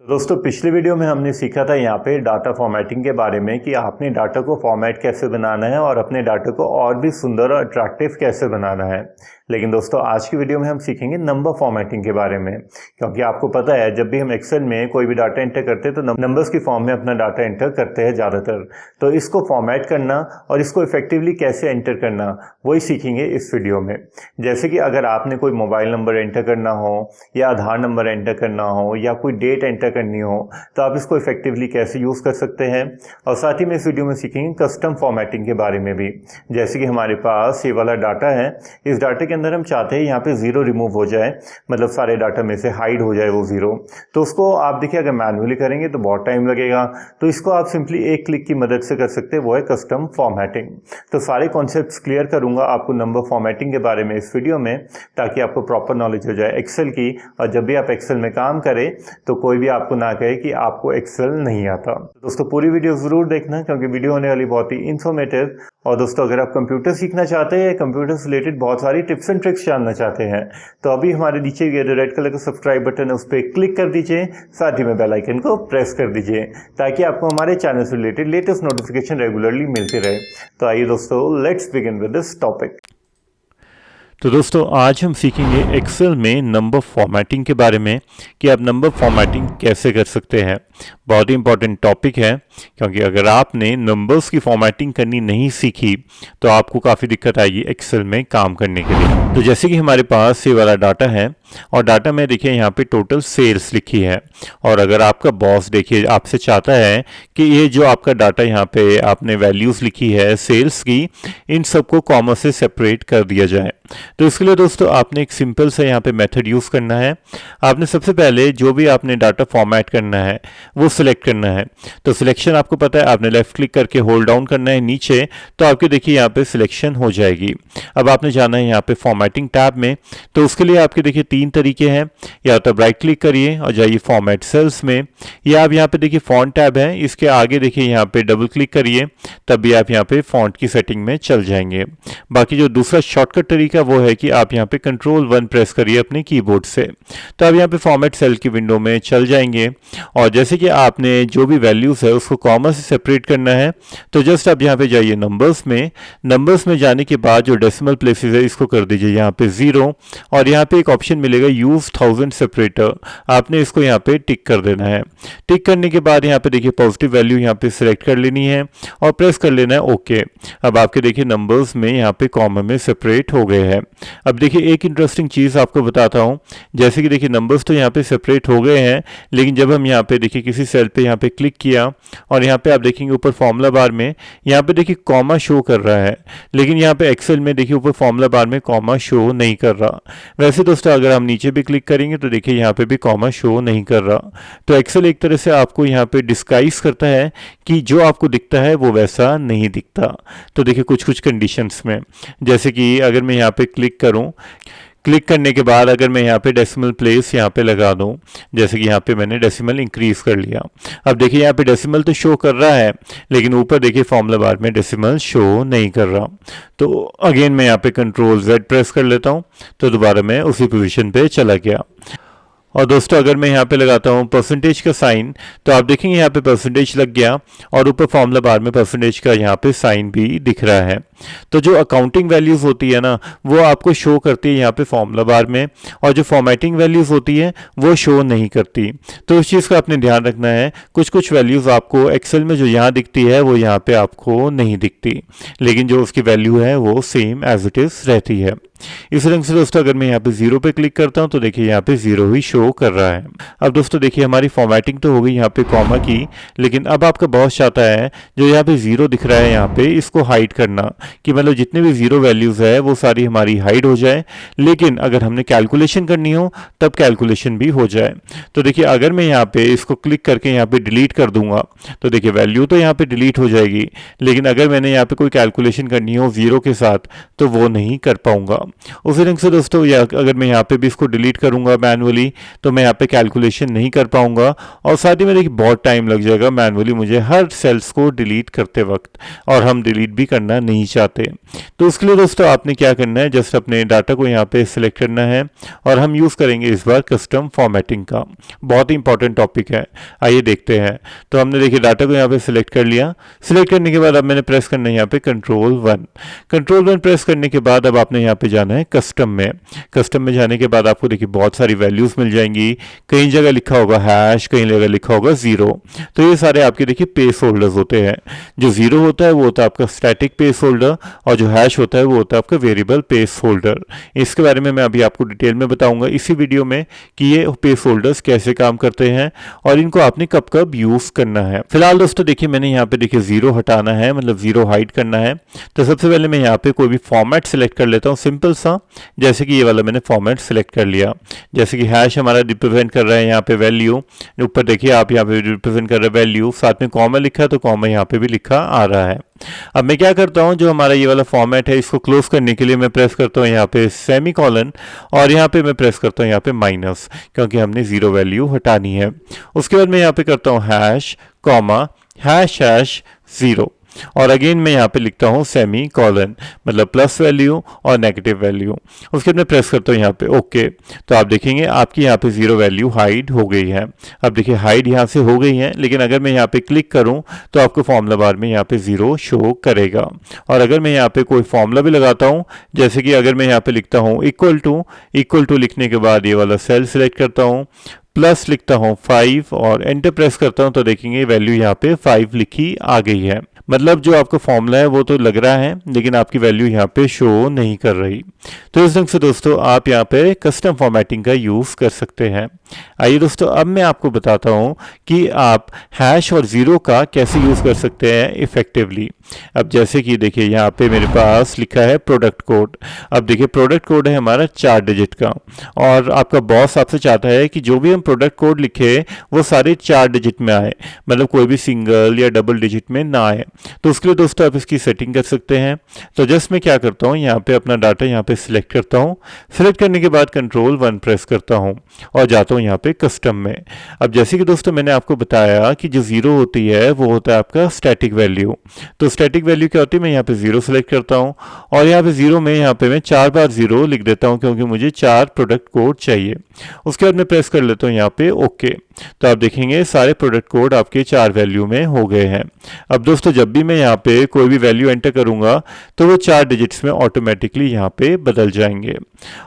दोस्तों पिछले वीडियो में हमने सीखा था यहाँ पे डाटा फॉर्मेटिंग के बारे में कि आपने डाटा को फॉर्मेट कैसे बनाना है और अपने डाटा को और भी सुंदर और अट्रैक्टिव कैसे बनाना है। लेकिन दोस्तों आज की वीडियो में हम सीखेंगे नंबर फॉर्मेटिंग के बारे में, क्योंकि आपको पता है जब भी हम एक्सेल में कोई भी डाटा एंटर करते हैं तो नंबर्स की फॉर्म में अपना डाटा एंटर करते हैं ज़्यादातर। तो इसको फॉर्मेट करना और इसको इफेक्टिवली कैसे एंटर करना वही सीखेंगे इस वीडियो में। जैसे कि अगर आपने कोई मोबाइल नंबर एंटर करना हो या आधार नंबर एंटर करना हो या कोई डेट एंटर करनी हो तो आप इसको इफेक्टिवली कैसे यूज़ कर सकते हैं। और साथ ही में इस वीडियो में सीखेंगे कस्टम फॉर्मेटिंग के बारे में भी। जैसे कि हमारे पास ये वाला डाटा है, इस डाटे के अंदर हम चाहते हैं यहाँ पे ज़ीरो रिमूव हो जाए, मतलब सारे डाटा में से हाइड हो जाए वो ज़ीरो। तो उसको आप देखिए अगर मैनुअली करेंगे तो बहुत टाइम लगेगा, तो इसको आप सिंपली एक क्लिक की मदद से कर सकते हैं, वो है कस्टम फॉर्मेटिंग। तो सारे कॉन्सेप्ट्स क्लियर करूँगा आपको नंबर फॉर्मेटिंग के बारे में इस वीडियो में, ताकि आपको प्रॉपर नॉलेज हो जाए एक्सेल की, और जब भी आप एक्सेल में काम करें तो कोई भी आपको ना कहे कि आपको एक्सेल नहीं आता। तो दोस्तों पूरी वीडियो ज़रूर देखना, क्योंकि वीडियो होने वाली बहुत ही इन्फॉर्मेटिव। और दोस्तों अगर आप कंप्यूटर सीखना चाहते हैं, कंप्यूटर से रिलेटेड बहुत सारी टिप्स एंड ट्रिक्स जानना चाहते हैं, तो अभी हमारे नीचे ये जो रेड कलर का सब्सक्राइब बटन है उस पर क्लिक कर दीजिए, साथ ही में बेल आइकन को प्रेस कर दीजिए, ताकि आपको हमारे चैनल से रिलेटेड लेटेस्ट नोटिफिकेशन रेगुलरली मिलते रहे। तो आइए दोस्तों, let's begin with this topic. तो दोस्तों आज हम सीखेंगे एक्सेल में नंबर फॉर्मेटिंग के बारे में कि आप नंबर फॉर्मेटिंग कैसे कर सकते हैं। बहुत ही इंपॉर्टेंट टॉपिक है, क्योंकि अगर आपने नंबर्स की फॉर्मेटिंग करनी नहीं सीखी तो आपको काफ़ी दिक्कत आएगी एक्सेल में काम करने के लिए। तो जैसे कि हमारे पास ये वाला डाटा है और डाटा में देखिए यहाँ पे टोटल सेल्स लिखी है, और अगर आपका बॉस देखिए आपसे चाहता है कि ये जो आपका डाटा यहाँ पे आपने वैल्यूज़ लिखी है सेल्स की, इन सबको कॉमा से सेपरेट कर दिया जाए। तो इसके लिए दोस्तों आपने एक सिंपल सा यहाँ पे मेथड यूज़ करना है। आपने सबसे पहले जो भी आपने डाटा फॉर्मेट करना है वो सिलेक्ट करना है। तो सिलेक्शन आपको पता है, आपने लेफ्ट क्लिक करके होल्ड डाउन करना है नीचे, तो आपके देखिए यहाँ पे सिलेक्शन हो जाएगी। अब आपने जाना है यहाँ पे फॉर्मेटिंग टैब में, तो उसके लिए आपके देखिए तीन तरीके हैं। या तो आप राइट क्लिक करिए और जाइए फॉर्मेट सेल्स में, या आप यहाँ पे देखिए फॉन्ट टैब है, इसके आगे देखिए यहाँ पे डबल क्लिक करिए, तब भी आप यहाँ पे फॉन्ट की सेटिंग में चल जाएंगे। बाकी जो दूसरा शॉर्टकट तरीका वो है कि आप यहाँ पे Ctrl+1 प्रेस करिए अपने कीबोर्ड से, तो आप यहाँ पे फॉर्मेट सेल की विंडो में चल जाएंगे। और जैसे कि आपने जो भी वैल्यूज़ है उसको कॉमा से सेपरेट करना है, तो जस्ट आप यहाँ पे जाइए नंबर्स में। नंबर्स में जाने के बाद जो डेसिमल प्लेसेस है इसको कर दीजिए यहाँ पे 0, और यहाँ पे एक ऑप्शन मिलेगा यूज़ 1000 सेपरेटर, आपने इसको यहाँ पे टिक कर देना है। टिक करने के बाद यहाँ पे देखिए पॉजिटिव वैल्यू यहाँ पे सिलेक्ट कर लेनी है और प्रेस कर लेना है ओके। अब आपके देखिए नंबर्स में यहाँ पे कॉमा में सेपरेट हो गए हैं। अब देखिए एक इंटरेस्टिंग चीज़ आपको बताता हूँ, जैसे कि देखिए नंबर्स तो यहाँ पे सेपरेट हो गए हैं, लेकिन जब हम यहाँ पे देखिए किसी सेल पे यहाँ पे क्लिक किया और यहाँ पे आप देखेंगे ऊपर फॉर्मूला बार में यहाँ पे देखिए कॉमा शो कर रहा है, लेकिन यहाँ पे एक्सेल में देखिए ऊपर फॉर्मूला बार में कॉमा शो नहीं कर रहा। वैसे दोस्तों अगर हम नीचे भी क्लिक करेंगे तो देखिए यहाँ पे भी कॉमा शो नहीं कर रहा। तो एक्सेल एक तरह से आपको यहाँ पे डिस्गाइज करता है कि जो आपको दिखता है वो वैसा नहीं दिखता। तो देखिए कुछ कुछ कंडीशंस में, जैसे कि अगर मैं यहाँ पे क्लिक करूँ, क्लिक करने के बाद अगर मैं यहाँ पे डेसिमल प्लेस यहाँ पे लगा दूँ, जैसे कि यहाँ पे मैंने डेसिमल इंक्रीज कर लिया, अब देखिए यहाँ पे डेसिमल तो शो कर रहा है, लेकिन ऊपर देखिए फॉर्मूला बार में डेसिमल शो नहीं कर रहा। तो अगेन मैं यहाँ पे Ctrl+Z प्रेस कर लेता हूँ, तो दोबारा मैं उसी पोजीशन पे चला गया। और दोस्तों अगर मैं यहाँ पे लगाता हूँ परसेंटेज का साइन, तो आप देखेंगे यहाँ पे परसेंटेज लग गया और ऊपर फॉर्मूला बार में परसेंटेज का यहाँ पे साइन भी दिख रहा है। तो जो अकाउंटिंग वैल्यूज़ होती है ना वो आपको शो करती है यहाँ पे फॉर्मूला बार में, और जो फॉर्मेटिंग वैल्यूज़ होती है वो शो नहीं करती। तो इस चीज़ का आपने ध्यान रखना है। कुछ कुछ वैल्यूज़ आपको एक्सेल में जो यहाँ दिखती है वो यहाँ पे आपको नहीं दिखती, लेकिन जो उसकी वैल्यू है वो सेम एज इट इज़ रहती है। इस रंग से दोस्तों अगर मैं यहाँ पे 0 पे क्लिक करता हूँ तो देखिए यहाँ पे 0 ही शो कर रहा है। अब दोस्तों देखिए हमारी फॉर्मेटिंग तो हो गई यहाँ पे कॉमा की, लेकिन अब आपका बॉस चाहता है जो यहाँ पे 0 दिख रहा है यहाँ पे इसको हाइड करना, कि मतलब जितने भी 0 वैल्यूज़ है वो सारी हमारी हाइड हो जाए, लेकिन अगर हमने कैलकुलेशन करनी हो तब कैलकुलेशन भी हो जाए। तो देखिए अगर मैं यहाँ पे इसको क्लिक करके यहाँ पे डिलीट कर दूंगा तो देखिए वैल्यू तो यहाँ पे डिलीट हो जाएगी, लेकिन अगर मैंने यहाँ पे कोई कैलकुलेशन करनी हो 0 के साथ तो वो नहीं कर पाऊंगा। उसी रंग से दोस्तों या अगर मैं यहाँ पे भी इसको डिलीट करूंगा मैनुअली, तो मैं यहाँ पे कैलकुलेशन नहीं कर पाऊंगा और साथ ही में देखिए बहुत टाइम लग जाएगा मैनुअली मुझे हर सेल्स को डिलीट करते वक्त, और हम डिलीट भी करना नहीं चाहते। तो उसके लिए दोस्तों आपने क्या करना है, जस्ट अपने डाटा को यहाँ पे सिलेक्ट करना है और हम यूज़ करेंगे इस बार कस्टम फॉर्मेटिंग का। बहुत ही इंपॉर्टेंट टॉपिक है, आइए देखते हैं। तो हमने देखिए डाटा को यहाँ पे सिलेक्ट कर लिया। सिलेक्ट करने के बाद अब मैंने प्रेस करना है यहाँ पे कंट्रोल 1 प्रेस करने के बाद अब आपने यहाँ पे जाना है कस्टम में। कस्टम में जाने के बाद आपको देखिए बहुत सारी वैल्यूज़ मिल जाएंगी। कहीं जगह लिखा होगा हैश, कहीं जगह लिखा होगा 0। तो ये सारे आपके देखिए पेस होल्डर्स होते हैं। जो 0 होता है वो होता है आपका स्टैटिक पेस होल्डर, और जो हैश होता है वो होता है आपका वेरिएबल पेस होल्डर। इसके बारे में मैं अभी आपको डिटेल में बताऊंगा इसी वीडियो में कि ये पेस होल्डर्स कैसे काम करते हैं और इनको आपने कब कब यूज़ करना है। फिलहाल दोस्तों देखिए मैंने यहाँ पे देखिए 0 हटाना है, मतलब 0 हाइड करना है। तो सबसे पहले मैं यहाँ पे कोई भी फॉर्मेट सेलेक्ट कर लेता हूँ सिंपल सा, जैसे कि ये वाला मैंने फॉर्मेट सेलेक्ट कर लिया। जैसे कि हैश हमारा रिप्रेजेंट कर रहा है यहाँ पे वैल्यू, ऊपर देखिए आप यहाँ पे रिप्रेजेंट कर रहे हैं वैल्यू, साथ में कॉमा लिखा है तो कॉमा यहाँ पे भी लिखा आ रहा है। अब मैं क्या करता हूँ, जो हमारा ये वाला फॉर्मेट है इसको क्लोज करने के लिए मैं प्रेस करता हूँ यहाँ पे सेमीकोलन, और यहाँ पे मैं प्रेस करता हूँ यहाँ पे माइनस, क्योंकि हमने 0 वैल्यू हटानी है। उसके बाद मैं यहाँ पे करता हूँ हैश कॉमा हैश हैश 0, और अगेन मैं यहाँ पे लिखता हूँ सेमी कॉलन, मतलब प्लस वैल्यू और नेगेटिव वैल्यू। उसके बाद मैं प्रेस करता हूँ यहाँ पे ओके। तो आप देखेंगे आपकी यहाँ पे 0 वैल्यू हाइड हो गई है। अब देखिए हाइड यहाँ से हो गई है, लेकिन अगर मैं यहाँ पे क्लिक करूँ तो आपको फॉर्मूला बार में यहाँ पे 0 शो करेगा। और अगर मैं यहाँ पे कोई फॉर्मूला भी लगाता हूँ, जैसे कि अगर मैं यहाँ पे लिखता हूँ इक्वल टू लिखने के बाद ये वाला सेल सिलेक्ट करता हूँ, प्लस लिखता हूँ 5 और एंटर प्रेस करता हूँ, तो देखेंगे वैल्यू यहाँ पे 5 लिखी आ गई है। मतलब जो आपका फॉर्मूला है वो तो लग रहा है, लेकिन आपकी वैल्यू यहाँ पे शो नहीं कर रही। तो इस ढंग से दोस्तों आप यहाँ पे कस्टम फॉर्मेटिंग का यूज़ कर सकते हैं। आइए दोस्तों अब मैं आपको बताता हूँ कि आप हैश और 0 का कैसे यूज़ कर सकते हैं इफेक्टिवली। अब जैसे कि देखिए यहाँ पे मेरे पास लिखा है प्रोडक्ट कोड। अब देखिए प्रोडक्ट कोड है हमारा 4 डिजिट का, और आपका बॉस आपसे चाहता है कि जो भी हम प्रोडक्ट कोड लिखे वो सारे 4 डिजिट में आए, मतलब कोई भी सिंगल या डबल डिजिट में ना आए। तो उसके लिए दोस्तों आप इसकी सेटिंग कर सकते हैं। तो जस्ट मैं क्या करता हूँ, यहाँ पे अपना डाटा यहाँ पे सिलेक्ट करता हूँ। सिलेक्ट करने के बाद कंट्रोल 1 प्रेस करता हूँ और जाता हूँ यहाँ पे कस्टम में। अब जैसे कि दोस्तों मैंने आपको बताया कि जो 0 होती है वो होता है आपका स्टैटिक वैल्यू। तो स्टैटिक वैल्यू क्या होती है, मैं यहाँ पे 0 सेलेक्ट करता हूँ और यहाँ पे 0 में यहाँ पे मैं 4 बार 0 लिख देता हूँ, क्योंकि मुझे 4 प्रोडक्ट कोड चाहिए। उसके बाद मैं प्रेस कर लेता हूँ यहाँ पे ओके। तो आप देखेंगे सारे प्रोडक्ट कोड आपके 4 वैल्यू में हो गए हैं। अब दोस्तों जब भी मैं यहाँ पे कोई भी वैल्यू एंटर करूंगा तो वो 4 डिजिट्स में ऑटोमेटिकली यहाँ पे बदल जाएंगे।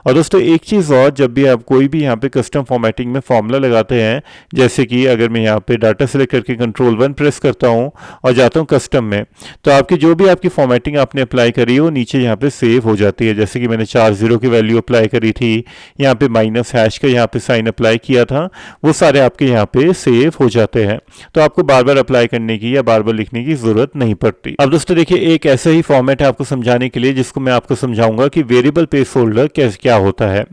और दोस्तों एक चीज़ और, जब भी आप कोई भी यहाँ पे कस्टम फॉर्मेटिंग में फॉर्मूला लगाते हैं, जैसे कि अगर मैं यहाँ पे डाटा सेलेक्ट करके कंट्रोल 1 प्रेस करता हूँ और जाता हूँ कस्टम में, तो आपकी जो भी आपकी फॉर्मेटिंग आपने अप्लाई करी है वो नीचे यहाँ पे सेव हो जाती है। जैसे कि मैंने 4 0 की वैल्यू अप्लाई करी थी, यहाँ पे माइनस हैश का यहाँ पे साइन अप्लाई किया था, वो सारे आपके यहाँ पे सेव हो जाते हैं। तो आपको बार बार अप्लाई करने की या बार बार लिखने की जरूरत नहीं पड़ती। अब दोस्तों देखिए एक ऐसा ही फॉर्मेट है आपको समझाने के लिए, जिसको मैं आपको समझाऊंगा कि वेरिएबल पेज होल्डर क्या होता है।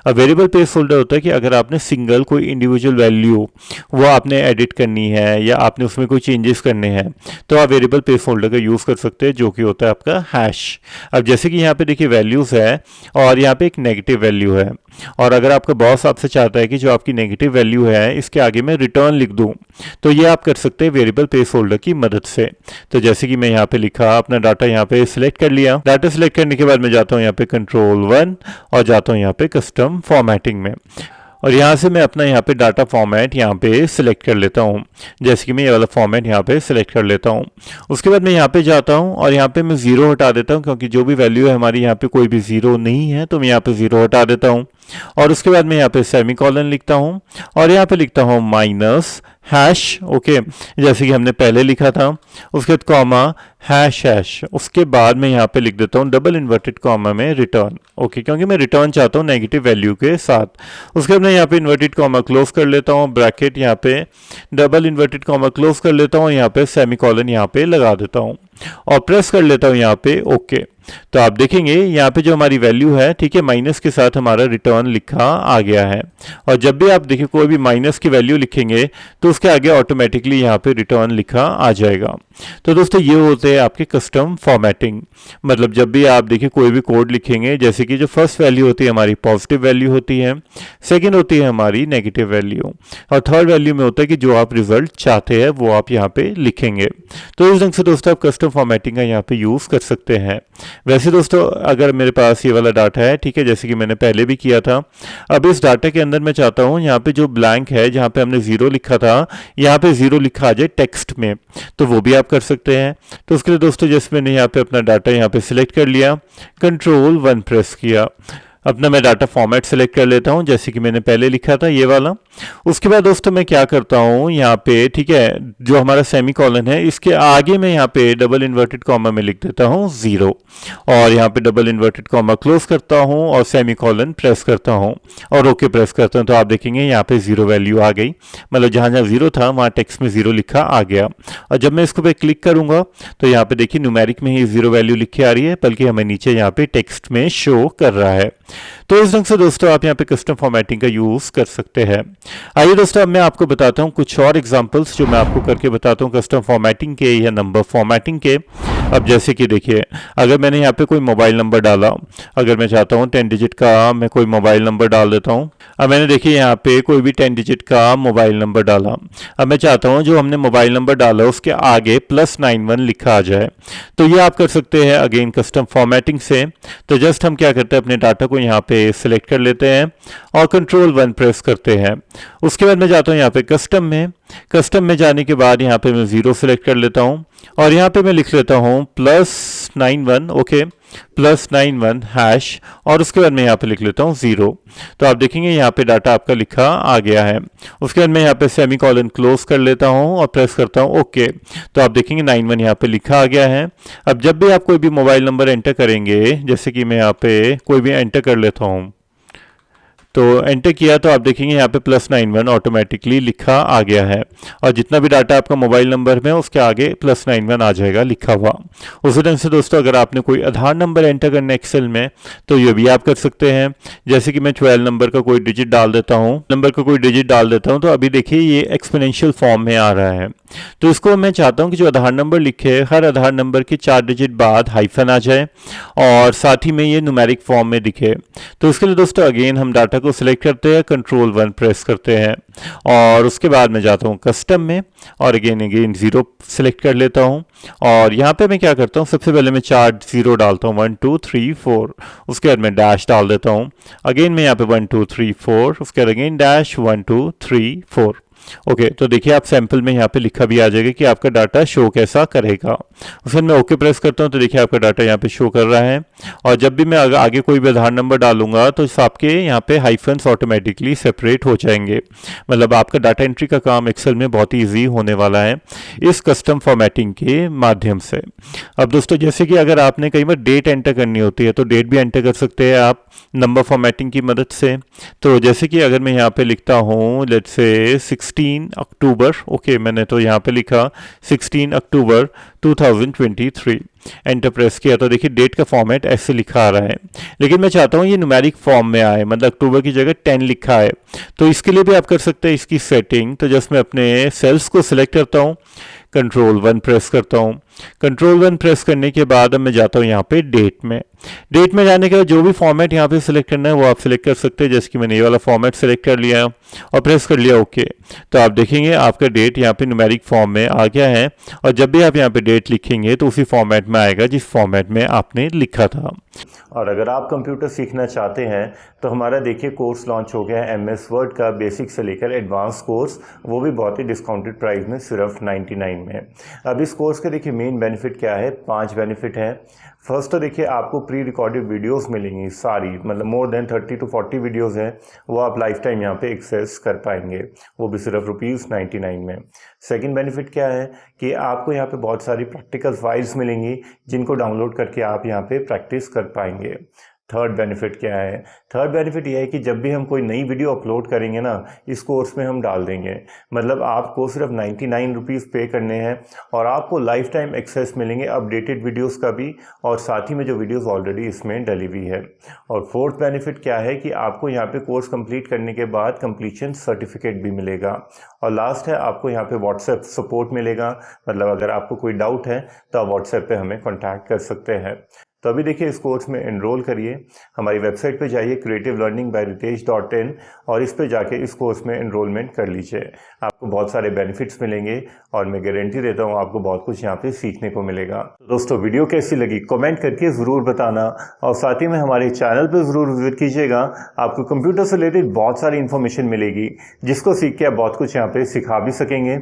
अब वेरिएबल पेज होल्डर होता है कि अगर आपने सिंगल कोई इंडिविजुअल वैल्यू वो आपने एडिट करनी है या आपने उसमें कोई चेंजेस करने हैं, तो आप वेरिएबल पेज होल्डर का यूज कर सकते हैं, जो कि होता है आपका हैश। अब जैसे कि यहाँ पे देखिए वैल्यूज है और यहाँ पे एक नेगेटिव वैल्यू है, और अगर आपका बॉस आपसे चाहता है कि जो आपकी नेगेटिव वैल्यू है इसके आगे मैं रिटर्न लिख दूं, तो ये आप कर सकते हैं वेरिएबल पेज होल्डर की मदद से। तो जैसे कि मैं यहाँ पे लिखा, अपना डाटा यहाँ पे सिलेक्ट कर लिया। डाटा सिलेक्ट करने के बाद मैं जाता हूँ यहाँ पे कंट्रोल 1 और जाता हूँ यहाँ पे कस्टम फॉर्मेटिंग में, और यहाँ से मैं अपना यहाँ पे डाटा फॉर्मेट यहाँ पे सिलेक्ट कर लेता हूँ। जैसे कि मैं ये वाला फॉर्मेट यहाँ पे सिलेक्ट कर लेता हूँ। उसके बाद मैं यहाँ पे जाता हूँ और यहाँ पे मैं 0 हटा देता हूँ, क्योंकि जो भी वैल्यू है हमारी यहाँ पे कोई भी 0 नहीं है, तो मैं यहाँ पे 0 हटा देता हूँ। और उसके बाद मैं यहाँ पे सेमीकोलन लिखता हूँ और यहाँ पे लिखता हूँ माइनस हैश ओके, जैसे कि हमने पहले लिखा था। उसके बाद कॉमा हैश हैश, उसके बाद मैं यहाँ पे लिख देता हूँ डबल इन्वर्टेड कॉमा में रिटर्न ओके, क्योंकि मैं रिटर्न चाहता हूँ नेगेटिव वैल्यू के साथ। उसके बाद मैं यहाँ पे इन्वर्टेड कॉमा क्लोज कर लेता हूँ, ब्रैकेट यहाँ पे डबल इन्वर्टेड कॉमा क्लोज कर लेता हूँ, यहाँ पे सेमीकोलन यहाँ पे लगा देता हूँ और प्रेस कर लेता हूँ यहाँ पे ओके। तो आप देखेंगे यहाँ पे जो हमारी वैल्यू है, ठीक है, माइनस के साथ हमारा रिटर्न लिखा आ गया है। और जब भी आप देखिए कोई भी माइनस की वैल्यू लिखेंगे तो उसके आगे ऑटोमेटिकली यहाँ पे रिटर्न लिखा आ जाएगा। तो दोस्तों ये होते हैं आपके कस्टम फॉर्मेटिंग। मतलब जब भी आप देखिए कोई भी कोड लिखेंगे, जैसे कि जो फर्स्ट वैल्यू होती है हमारी पॉजिटिव वैल्यू होती है, सेकेंड होती है हमारी नेगेटिव वैल्यू, और थर्ड वैल्यू में होता है कि जो आप रिजल्ट चाहते हैं वो आप यहाँ पे लिखेंगे। तो इस ढंग से दोस्तों आप कस्टम फॉर्मेटिंग का यहाँ पे यूज़ कर सकते हैं। वैसे दोस्तों अगर मेरे पास ये वाला डाटा है, ठीक है, जैसे कि मैंने पहले भी किया था, अब इस डाटा के अंदर मैं चाहता हूँ यहाँ पे जो ब्लैंक है, जहाँ पे हमने ज़ीरो लिखा था, यहाँ पे ज़ीरो लिखा आ जाए टेक्स्ट में, तो वो भी आप कर सकते हैं। तो उसके लिए दोस्तों जैसे मैंने यहाँ पे अपना डाटा यहाँ पे सिलेक्ट कर लिया, कंट्रोल 1 प्रेस किया, अपना मैं डाटा फॉर्मेट सेलेक्ट कर लेता हूं जैसे कि मैंने पहले लिखा था ये वाला। उसके बाद दोस्तों मैं क्या करता हूं यहाँ पे, ठीक है, जो हमारा सेमी कॉलन है इसके आगे मैं यहाँ पे डबल इन्वर्टेड कॉमा में लिख देता हूं 0, और यहाँ पे डबल इन्वर्टेड कॉमा क्लोज करता हूं और सेमी कॉलन प्रेस करता हूं और ओके प्रेस करता हूं। तो आप देखेंगे यहाँ पे 0 वैल्यू आ गई, मतलब जहाँ जहाँ 0 था वहाँ टेक्स्ट में 0 लिखा आ गया। और जब मैं इसको पे क्लिक करूंगा तो यहाँ पे देखिए न्यूमेरिक में ही 0 वैल्यू लिखी आ रही है, बल्कि हमें नीचे यहाँ पे टेक्स्ट में शो कर रहा है। तो इस ढंग से दोस्तों आप यहाँ पे कस्टम फॉर्मेटिंग का यूज कर सकते हैं। आइए दोस्तों अब मैं आपको बताता हूँ कुछ और एग्जांपल्स जो मैं आपको करके बताता हूँ कस्टम फॉर्मेटिंग के या नंबर फॉर्मेटिंग के। अब जैसे कि देखिए अगर मैंने यहाँ पे कोई मोबाइल नंबर डाला, अगर मैं चाहता हूँ 10 डिजिट का मैं कोई मोबाइल नंबर डाल देता हूँ। अब मैंने देखिए यहाँ पे कोई भी 10 डिजिट का मोबाइल नंबर डाला। अब मैं चाहता हूँ जो हमने मोबाइल नंबर डाला उसके आगे +91 लिखा आ जाए। तो ये आप कर सकते हैं अगेन कस्टम फॉर्मेटिंग से। तो जस्ट हम क्या करते हैं, अपने डाटा को यहाँ पे सिलेक्ट कर लेते हैं और कंट्रोल 1 प्रेस करते हैं। उसके बाद मैं जाता हूँ यहाँ पे कस्टम में जाने के बाद यहाँ पे मैं 0 सेलेक्ट कर लेता हूँ और यहाँ पे मैं लिख लेता हूँ +91, ओके, +91 हैश, और उसके बाद मैं यहाँ पे लिख लेता हूँ 0। तो आप देखेंगे यहाँ पे डाटा आपका लिखा आ गया है। उसके बाद मैं यहाँ पे सेमी कॉलन क्लोज कर लेता हूँ और प्रेस करता हूँ ओके। तो आप देखेंगे 91 यहाँ पे लिखा आ गया है। अब जब भी आप कोई भी मोबाइल नंबर एंटर करेंगे, जैसे कि मैं यहाँ पे कोई भी एंटर कर लेता हूँ, तो एंटर किया तो आप देखेंगे यहाँ पे +91 ऑटोमेटिकली लिखा आ गया है और जितना भी डाटा आपका मोबाइल नंबर में उसके आगे +91 आ जाएगा लिखा हुआ। उसी ढंग से दोस्तों अगर आपने कोई आधार नंबर एंटर करना एक्सेल में तो ये भी आप कर सकते हैं। जैसे कि मैं 12 नंबर का कोई डिजिट डाल देता हूँ, तो अभी देखिए ये एक्सपोनेंशियल फॉर्म में आ रहा है। तो इसको मैं चाहता हूँ कि जो आधार नंबर लिखे हर आधार नंबर के 4 डिजिट बाद हाइफन आ जाए और साथ ही में ये न्यूमेरिक फॉर्म में दिखे। तो इसके लिए दोस्तों अगेन हम डाटा को सिलेक्ट करते हैं, कंट्रोल 1 प्रेस करते हैं और उसके बाद मैं जाता हूँ कस्टम में और अगेन 0 सिलेक्ट कर लेता हूँ और यहाँ पे मैं क्या करता हूँ, सबसे पहले मैं 4 0 डालता हूँ 1 2 3 4, उसके बाद मैं डैश डाल देता हूँ। अगेन मैं यहाँ पे 1 2 3 4, उसके बाद अगेन डैश 1 2 3 4। ओके, तो देखिए आप सैंपल में यहाँ पे लिखा भी आ जाएगा कि आपका डाटा शो कैसा करेगा। उसके बाद मैं ओके प्रेस करता हूँ तो देखिए आपका डाटा यहाँ पे शो कर रहा है और जब भी मैं आगे कोई भी आधार नंबर डालूंगा तो आपके यहाँ पे हाइफन्स ऑटोमेटिकली सेपरेट हो जाएंगे। मतलब आपका डाटा एंट्री का काम एक्सेल में बहुत ही ईजी होने वाला है इस कस्टम फॉर्मेटिंग के माध्यम से। अब दोस्तों जैसे कि अगर आपने कई बार डेट एंटर करनी होती है तो डेट भी एंटर कर सकते हैं आप नंबर फॉर्मेटिंग की मदद से। तो जैसे कि अगर मैं यहाँ पे लिखता हूँ लेट्स से 16 अक्टूबर, ओके, मैंने तो यहाँ पे लिखा 16 अक्टूबर 2023, एंटर प्रेस किया तो देखिए डेट का फॉर्मेट ऐसे लिखा आ रहा है। लेकिन मैं चाहता हूँ ये न्यूमेरिक फॉर्म में आए, मतलब अक्टूबर की जगह 10 लिखा है। तो इसके लिए भी आप कर सकते हैं इसकी सेटिंग। तो जस्ट मैं अपने सेल्स को सिलेक्ट करता हूँ, कंट्रोल 1 प्रेस करता हूँ। कंट्रोल 1 प्रेस करने के बाद अब मैं जाता हूँ यहाँ पे डेट में जाने के बाद जो भी फॉर्मेट यहाँ पे सिलेक्ट करना है वो आप सिलेक्ट कर सकते हैं। जैसे कि मैंने ये वाला फॉर्मेट सिलेक्ट कर लिया और प्रेस कर लिया ओके। तो आप देखेंगे आपका डेट यहाँ पे न्यूमेरिक फॉर्म में आ गया है और जब भी आप यहाँ पे डेट लिखेंगे तो उसी फॉर्मेट में आएगा जिस फॉर्मेट में आपने लिखा था। और अगर आप कंप्यूटर सीखना चाहते हैं तो हमारा देखिए कोर्स लॉन्च हो गया है MS वर्ड का बेसिक से लेकर एडवांस कोर्स, वो भी बहुत ही डिस्काउंटेड प्राइस में सिर्फ 99 में। अब इस कोर्स के देखिए मेन बेनिफिट क्या है, 5 बेनिफिट हैं। फर्स्ट तो देखिए आपको प्री रिकॉर्डेड वीडियोस मिलेंगी सारी, मतलब मोर देन 30 to 40 वीडियोस हैं, वो आप लाइफ टाइम यहाँ पे एक्सेस कर पाएंगे, वो भी सिर्फ ₹99 में। सेकंड बेनिफिट क्या है कि आपको यहाँ पे बहुत सारी प्रैक्टिकल फाइल्स मिलेंगी जिनको डाउनलोड करके आप यहाँ पे प्रैक्टिस कर पाएंगे। थर्ड बेनिफिट क्या है? थर्ड बेनिफिट यह है कि जब भी हम कोई नई वीडियो अपलोड करेंगे ना, इस कोर्स में हम डाल देंगे। मतलब आपको सिर्फ 99 रुपीज़ पे करने हैं और आपको लाइफ टाइम एक्सेस मिलेंगे अपडेटेड वीडियोस का भी, और साथ ही में जो वीडियोस ऑलरेडी इसमें डली हुई है। और फोर्थ बेनिफिट क्या है कि आपको यहाँ पे कोर्स कंप्लीट करने के बाद कंप्लीशन सर्टिफिकेट भी मिलेगा। और लास्ट है, आपको यहाँ पे व्हाट्सएप सपोर्ट मिलेगा। मतलब अगर आपको कोई डाउट है तो आप व्हाट्सएप पे हमें कॉन्टैक्ट कर सकते हैं। तो अभी देखिए, इस कोर्स में एनरोल करिए। हमारी वेबसाइट पे जाइए creativelearningbyritej.in और इस पे जाके इस कोर्स में एनरोलमेंट कर लीजिए। आपको बहुत सारे बेनिफिट्स मिलेंगे और मैं गारंटी देता हूँ आपको बहुत कुछ यहाँ पे सीखने को मिलेगा। तो दोस्तों, वीडियो कैसी लगी कमेंट करके ज़रूर बताना, और साथ ही में हमारे चैनल पर ज़रूर विजिट कीजिएगा। आपको कंप्यूटर से रिलेटेड बहुत सारी इन्फॉर्मेशन मिलेगी जिसको सीख के आप बहुत कुछ यहाँ पे सिखा भी सकेंगे।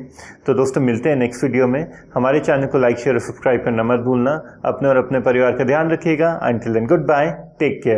तो दोस्तों, मिलते हैं नेक्स्ट वीडियो में। हमारे चैनल को लाइक शेयर और सब्सक्राइब करना मत भूलना। अपने और अपने परिवार का ध्यान रखिएगा। Until then, goodbye. Take care.